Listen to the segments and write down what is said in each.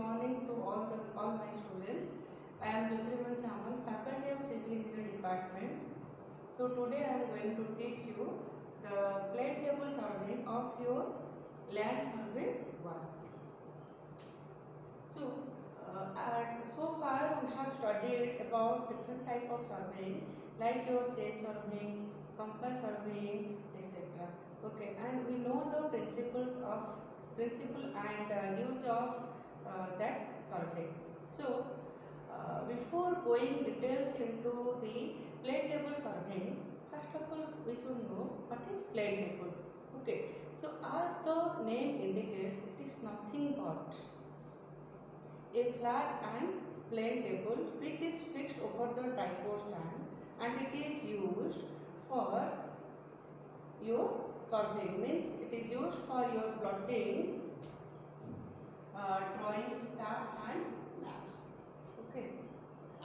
morning to all my students. I am Jyotirmay Samal, faculty of Civil Engineering Department. So today I am going to teach you the plate table survey of your land survey 1. So far we have studied about different type of surveying like your chain surveying, compass surveying, etc. Okay, and we know the principle and use of that survey. So before going details into the plate table surveying, first of all we should know what is plate table. Okay, so as the name indicates, it is nothing but a flat and plain table which is fixed over the tripod stand, and it is used for your surveying. Means it is used for your plotting, drawings, charts and maps. Okay,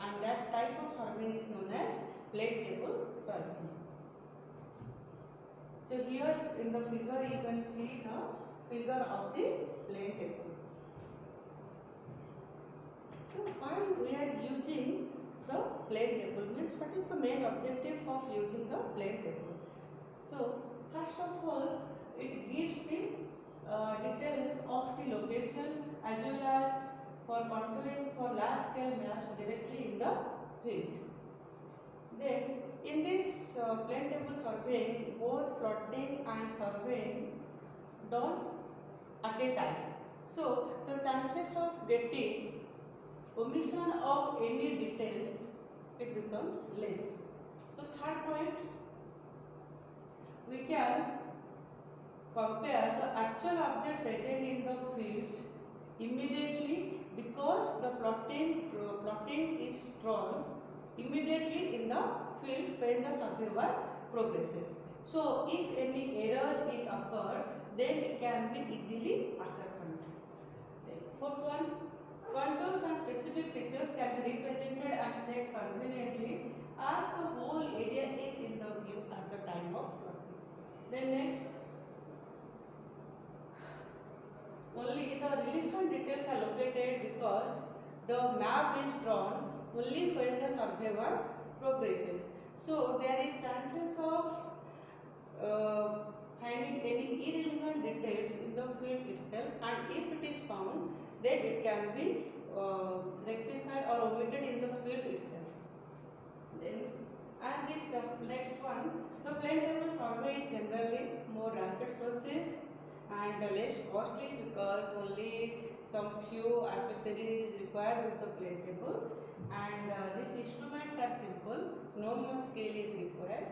and that type of surveying is known as plate table surveying. So here in the figure you can see the figure of the plate table. So why we are using the plate table, means what is the main objective of using the plate table? So first of all, it gives the details of the location as well as for contouring for large scale maps directly in the field. Then in this plate table surveying, both plotting and surveying done at a time. So the chances of getting omission of any details, it becomes less. So third point, we can compare the actual object present in the field immediately, because the plotting is drawn immediately in the field when the survey work progresses. So if any error is occurred, then it can be easily ascertained. Fourth one, contours and specific features can be represented and checked conveniently as the whole area is in the view at the time of plotting. Then next, only the relevant details are located because the map is drawn only when the survey work progresses. So there is chances of finding any irrelevant details in the field itself, and if it is found, then it can be rectified or omitted in the field itself. Then, and this next one, the plate table survey is generally more rapid process and less costly, because only some few accessories is required with the plate table, and these instruments are simple, no more skill is required,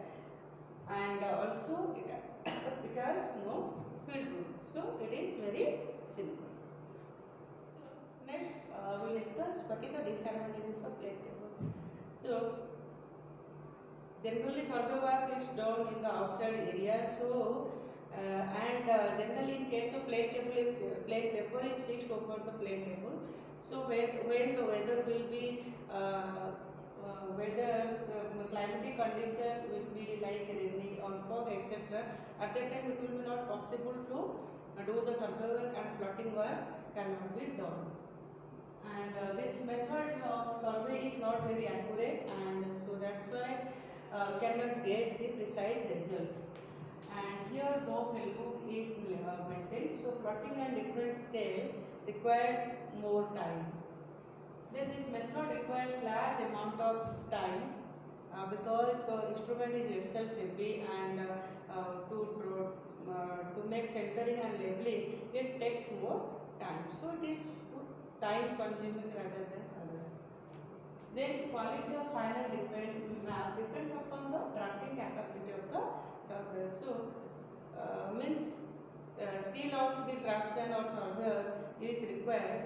and also it has no field rule, so it is very simple. Next, we will discuss what is the disadvantages of plate table. So, generally survey work is done in the outside area. So, generally in case of plate table is fixed over the plate table. So, when the weather will be climatic condition will be like rainy or fog, etc. At that time, it will be not possible to do the survey work, and plotting work cannot be done. And this method of survey is not very accurate, and so that's why cannot get the precise results. And here no field is maintained, so plotting and different scale require more time. Then this method requires large amount of time because the instrument is itself heavy, and to make centering and labeling it takes more time. So it is time consuming rather than others. Then quality of final map depends upon the drafting capability of the surveyor. So means skill of the draftsman or surveyor is required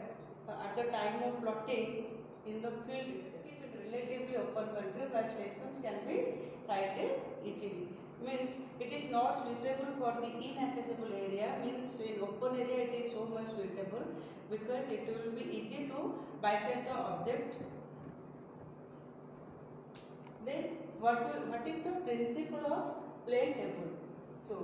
at the time of plotting in the field itself. In relatively open country where stations can be sighted easily, means it is not suitable for the inaccessible area. Means in open area it is so much suitable because it will be easy to bisect the object. Then what is the principle of plate table? So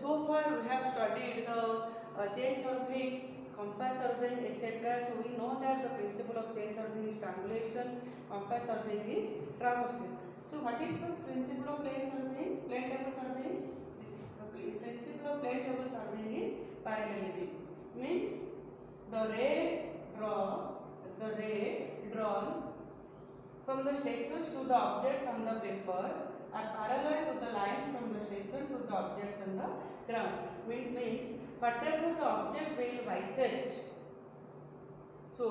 so far we have studied the chain surveying, compass surveying, etc. So we know that the principle of chain surveying is triangulation, compass surveying is traversing. So what is the principle of plane surveying? Plane table surveying. The principle of plane table surveying is parallelism. Means the ray drawn from the stations to the objects on the paper are parallel to the lines from the station to the objects on the ground. Means whatever the object will bisect, so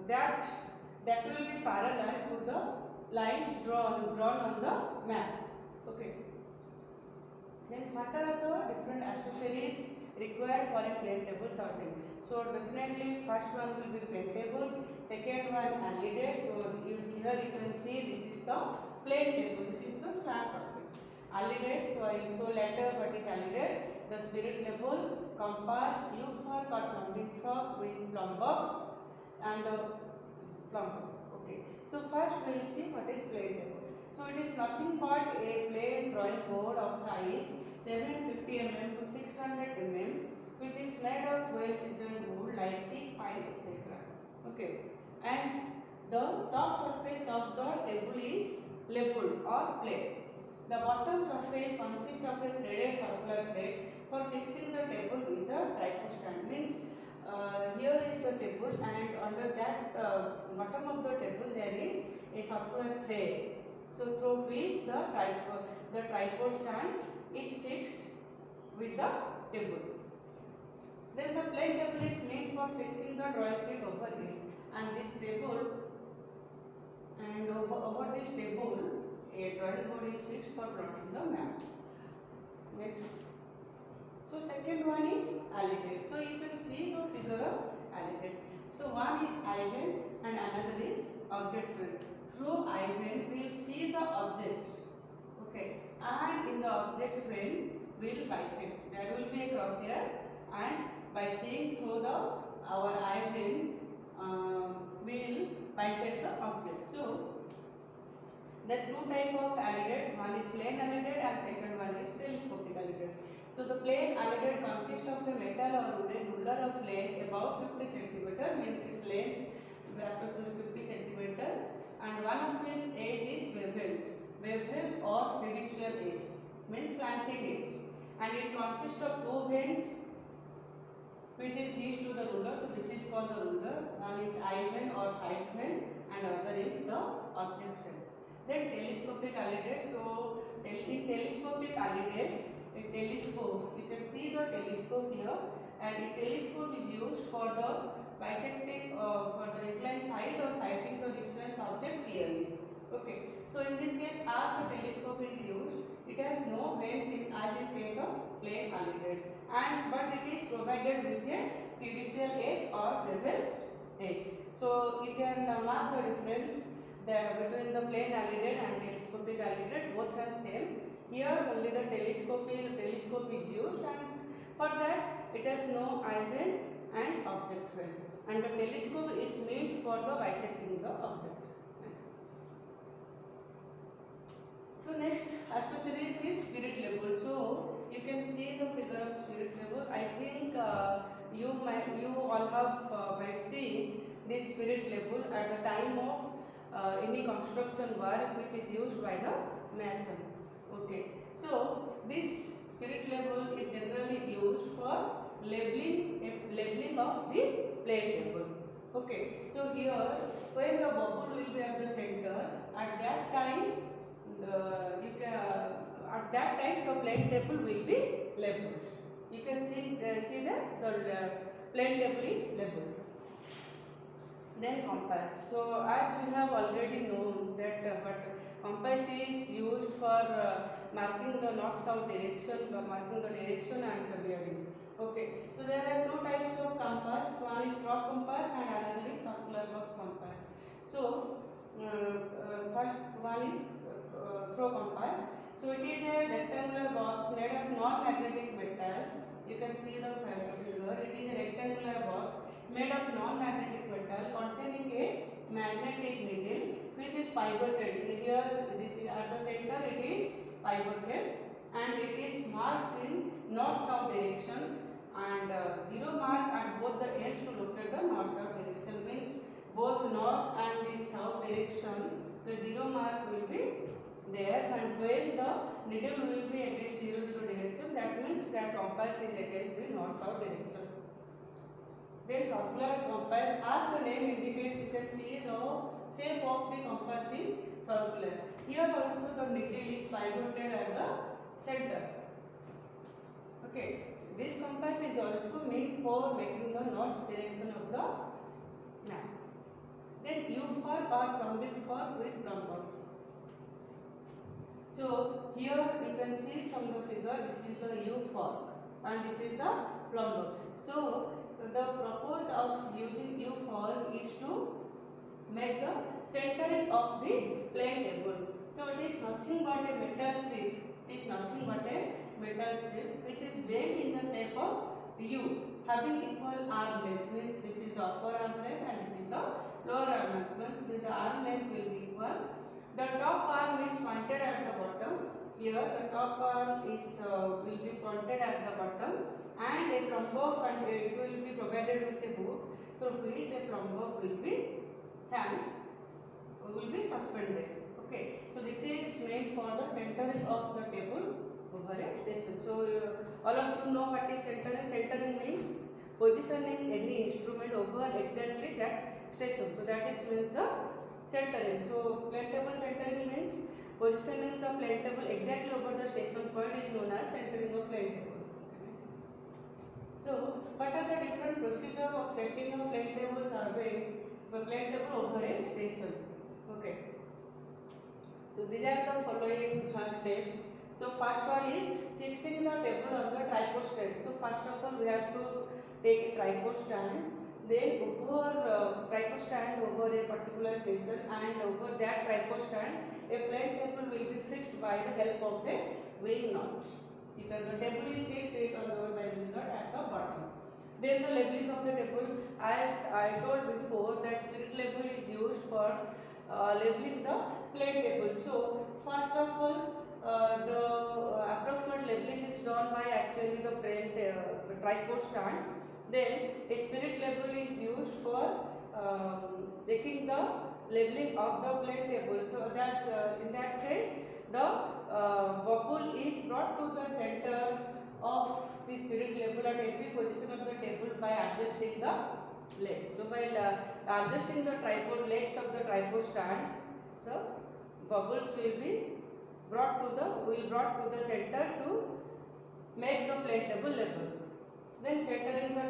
that will be parallel to the lines drawn on the map. Okay. Then what are the different accessories required for a plane table sorting? So definitely first one will be plane table, second one alidate. So here you can see this is the plane table, this is the flat surface. Alidate, so I will show later what is alidate. The spirit level, compass, U fork or plumbing fork with plumb box and the plumb box. Okay. So first we will see what is plane table. So it is nothing but a plain drawing board of size 750 mm to 600 mm, which is made of well seasoned wood like teak, pine, etc. Okay. And the top surface of the table is leveled or plane. The bottom surface consists of a threaded circular plate for fixing the table with the tripod stand. Means here is the table, and under that bottom of the table there is a circular thread. So through which the tripod stand is fixed with the table. Then the plane table is meant for fixing the drawing sheet over it, and this table, and over this table a drawing board is fixed for plotting the map. Next. So second one is alidate. So you can see the figure of alidate. So one is eye bend and another is object bend. Through eye bend we will see the object. Okay. And in the object bend we will bisect. There will be a crosshair, and by seeing through our eye bend we will bisect the object. So there are two types of alidate. One is plain alidate and second one is telescopic alidate. So the plain alidate consists of a metal or wooden ruler of length about 50 cm, means its length approximately 50 cm, and one of its edge is beveled or fiducial edge, means slanting edge, and it consists of two vanes which is hitched to the ruler. So this is called the ruler. One is eye vane or side vane, and other is the object vane. Then telescopic alidate. So in telescopic alidate, a telescope, you can see the telescope here, and a telescope is used for the bisecting for the inclined side or sighting the distant objects clearly. Okay. So in this case, as the telescope is used, it has no vanes as in case of plain alidate, but it is provided with a fiducial edge or bevel edge. So you can mark the difference between the plain alidate and telescopic alidate. Both are same. Here only the telescope is used, and for that it has no eye vane and object vane, and the telescope is meant for the bisecting the object. So next accessories is spirit level. So you can see the figure of spirit level. I think you all have might see this spirit level at the time of any construction work which is used by the mason. Okay. So this spirit level is generally used for leveling of the plane table. Okay. So here when the bubble will be at the center, at that time the plane table will be leveled. You can see that the plane table is leveled. Then compass. So as we have already known that compass is used for marking the north-south direction, marking the direction and the bearing. Okay. So there are two types of compass. One is drop compass and another is circular box compass. So first one is throw compass. So it is a rectangular box made of non-magnetic metal. You can see the figure. It is a rectangular box made of non-magnetic metal containing a magnetic needle which is pivoted. Here this is at the center, it is pivoted, and it is marked in north-south direction, and 0 mark at both the ends to locate the north-south direction, means both north and in south direction the 0 mark will be there, and when the needle will be against 0 direction, that means that compass is against the north-south direction. Then circular compass, as the name indicates, you can see the shape of the compass is circular. Here also the needle is pivoted at the center. Okay, this compass is also meant for making the north direction of the map. Then U fork or plumbing fork with plumb bob. So here you can see from the figure, this is the U fork and this is the plumb bob. So the purpose of using U fork is to make the centering of the plane table. So it is nothing but a metal strip. It is nothing but a metal strip which is bent in the shape of U, having equal arm length. Means this is the upper arm length and this is the lower arm length. Means the arm length will be equal. The top arm is pointed at the bottom. Here the top arm is will be pointed at the bottom, and a plumb bob, and it will be provided with a hook through which a plumb bob will be suspended. Okay, so this is made for the centering of the table over a station. So all of you know what is centering. Centering means positioning any instrument over exactly that station. So that is means the centering. So plane table centering means positioning the plane table exactly over the station point is known as centering of plane table. So what are the different procedure of setting of plane table surveying the plane table over a station? Okay. So these are the following steps. So first one is fixing the table on the tripod stand. So first of all we have to take a tripod stand. Then over tripod stand over a particular station, and over that tripod stand a plane table will be fixed by the help of a wing nut. Because the table is fixed, it on the by wing nut at the bottom. Then the leveling of the table, as I told before, that spirit level is used for leveling the plane table. So first of all the approximate leveling is done by actually the tripod stand. Then a spirit level is used for checking the leveling of the plane table. So that's in that case the bubble is brought to the center of the spirit level at every position of the table by adjusting the legs. So while adjusting the tripod legs of the tripod stand, the bubbles will be brought to the center to make the plane table level. Then centering the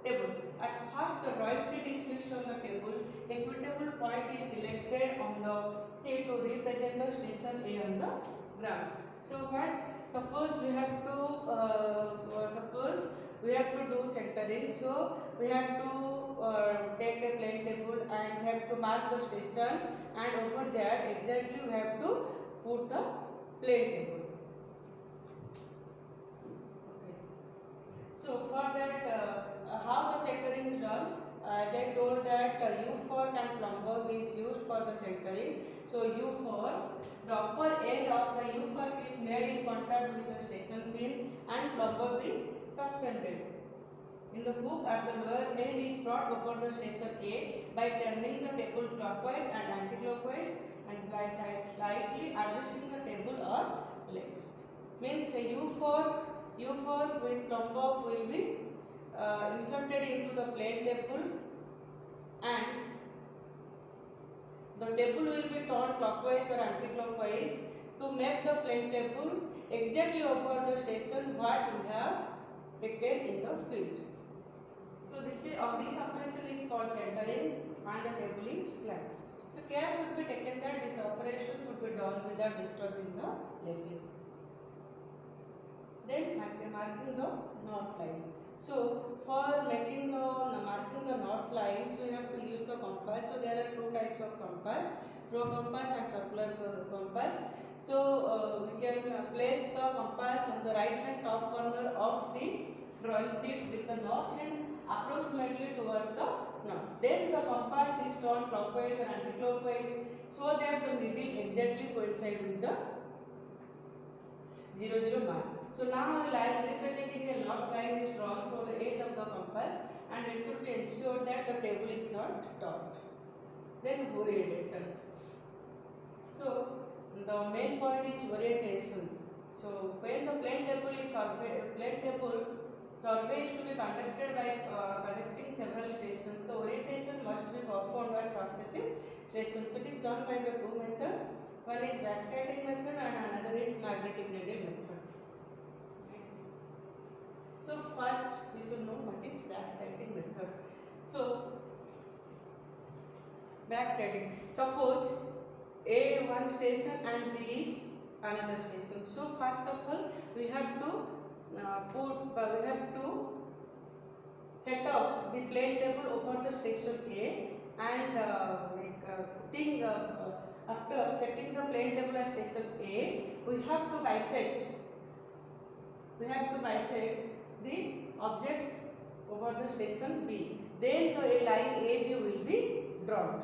table. At first the drawing sheet is fixed on the table. A suitable point is selected on the sheet to represent the station A on the ground. So suppose we have to do centering. So we have to take a plane table and we have to mark the station, and over that exactly we have to put the plane table. So for that, how the centering is done, as I told that U fork and plumb bob is used for the centering. So U fork, the upper end of the U fork is made in contact with the station pin, and plumb bob is suspended. In the hook at the lower end is brought over the station A by turning the table clockwise and anti-clockwise, and by slightly adjusting the table or legs. Means U fork with plumb bob will be inserted into the plane table, and the table will be turned clockwise or anti-clockwise to make the plane table exactly over the station what we have taken in the field. So this operation is called centering, and the table is flat. So care should be taken that this operation should be done without disturbing the leveling. Then marking the north line. So for marking the north line, so you have to use the compass. So there are two types of compass: throw compass and circular compass. So we can place the compass on the right hand top corner of the drawing sheet with the north hand approximately towards the north. Then the compass is turned clockwise and anti-clockwise so that the needle exactly coincide with the 0 mark. So now a line representing a north line is drawn through the edge of the compass, and it should be ensured that the table is not topped. Then orientation. So the main point is orientation. So when the plane table survey is to be conducted by connecting several stations, the orientation must be performed at successive stations. So it is done by the two methods. One is backside method and another is magnetic needle method. So first we should know what is backsiding method. So backsiding. Suppose A one station and B is another station. So first of all we have to set up the plane table over the station A, and after setting the plane table at station A, we have to bisect the objects over the station B. Then the line AB will be drawn.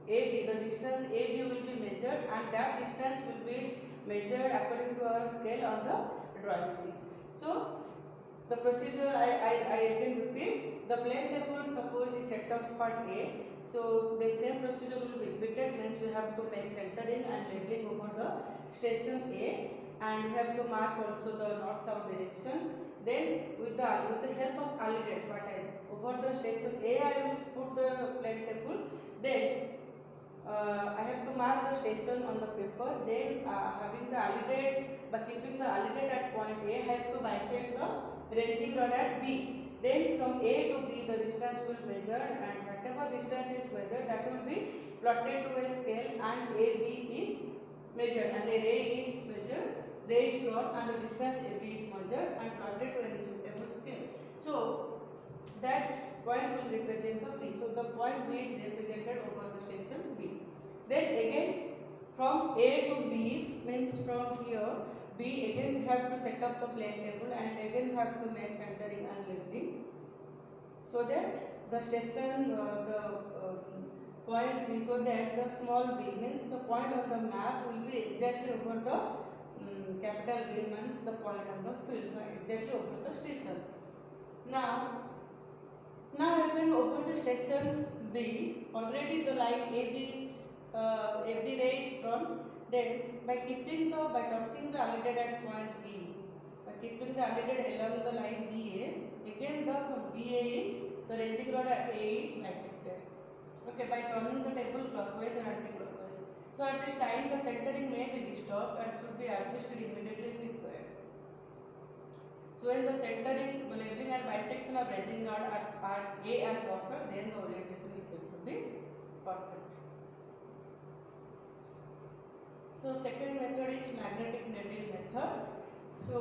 AB, the distance AB will be measured, and that distance will be measured according to our scale on the drawing sheet. So the procedure I again repeat. The plane table suppose is set up for A. So the same procedure will be repeated, means we have to make centering and labeling over the station A, and we have to mark also the north south direction. Then with the help of alliterate, over the station A I will put the plane table. Then I have to mark the station on the paper. Then having the alliterate, by keeping the alliterate at point A, I have to bisect the ranging rod at B. Then from A to B the distance will be measured, and whatever distance is measured, that will be plotted to a scale, and AB is measured, and a ray is measured, ray is drawn, and the distance AB is measured and plotted to any suitable scale. So that point will represent the B. So the point B is represented over the station B. Then again from A to B, means from here B, again we have to set up the plane table, and again we have to make centering and labeling, so that the station point B, so that the small b, means the point on the map will be exactly over the capital B, means the point on the field, exactly over the station. Now again over the station B, already the line AB ray is drawn. Then by touching the alliterate at point B, by keeping the alliterate along the line BA, again the BA is, the ranging rod at A is bisected. Okay, by turning the table clockwise and anti-clockwise. So at this time the centering may be disturbed and should be adjusted immediately if required. So when the centering, labeling and bisection of ranging rod at part A are perfect, then the orientation is said to be perfect. So second method is magnetic needle method. So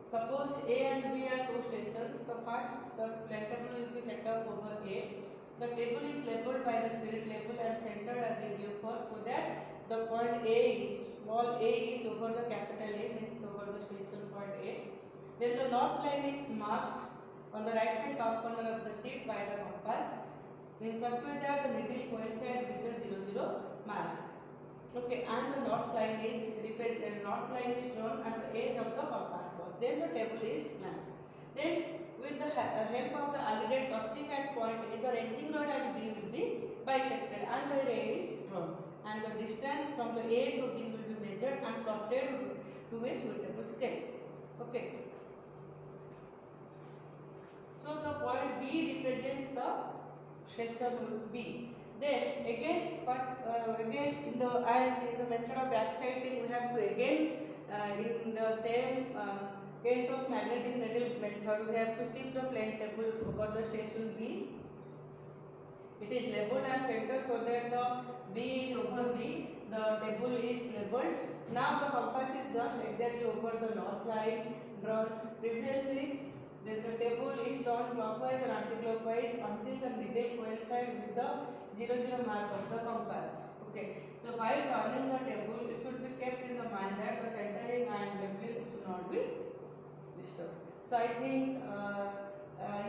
suppose A and B are two stations. The plane table will be set up over A. The table is labelled by the spirit label and centered at the new first, so that the point A is, small a is over the capital A, means over the station point A. Then the north line is marked on the right hand top corner of the sheet by the compass in such way that the needle coincides with the 00 mark. Okay, and the north line is drawn at the edge of the compass box. Then the table is mapped. Then with the help of the alliterate touching at point A, the ranging rod at B will be bisected and the ray is drawn, and the distance from the A to B will be measured and plotted to a suitable scale. Okay. So the point B represents the station B. Then again, in the method of backsighting, we have to again in the same case of magnetic needle method, we have to shift the plane table over the station B. It is labelled and centered so that the B is over B, the table is labelled. Now the compass is just exactly over the north line drawn previously. Then the table is turned clockwise and anti-clockwise until the needle coincides with the 00 mark of the compass. Okay. So while turning the table, it should be kept in the mind that the centering and labeling should not be disturbed. So I think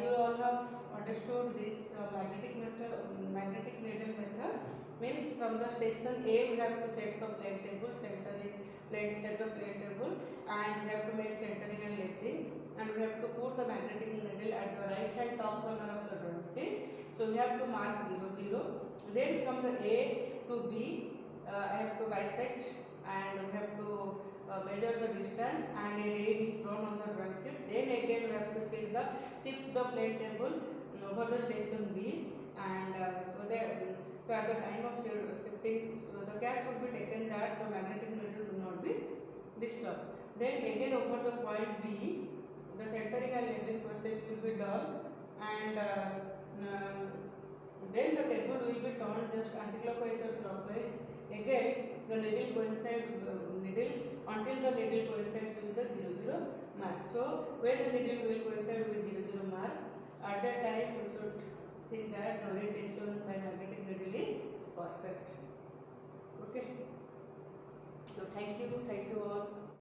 you all have understood this magnetic needle method. Means from the station A we have to set the plane table, centering set the plane table, and we have to make centering and lengthening, and we have to put the magnetic needle at the right hand top corner of the drawing sheet. So we have to mark 0 0. Then from the A to B, I have to bisect, and we have to measure the distance, and a ray is drawn on the drawing sheet. Then again we have to shift the plane table over the station B, and so at the time of shifting, so the care should be taken that the magnetic needle should not be disturbed. Then again over the point B, the centering and leveling process will be done, and then the table will be turned just anti-clockwise or clockwise. Again, the needle coincides until the needle coincides with the 0 0 mark. So when the needle will coincide with 0 0 mark, at that time we should think that the orientation by magnetic needle is perfect. Okay. So thank you all.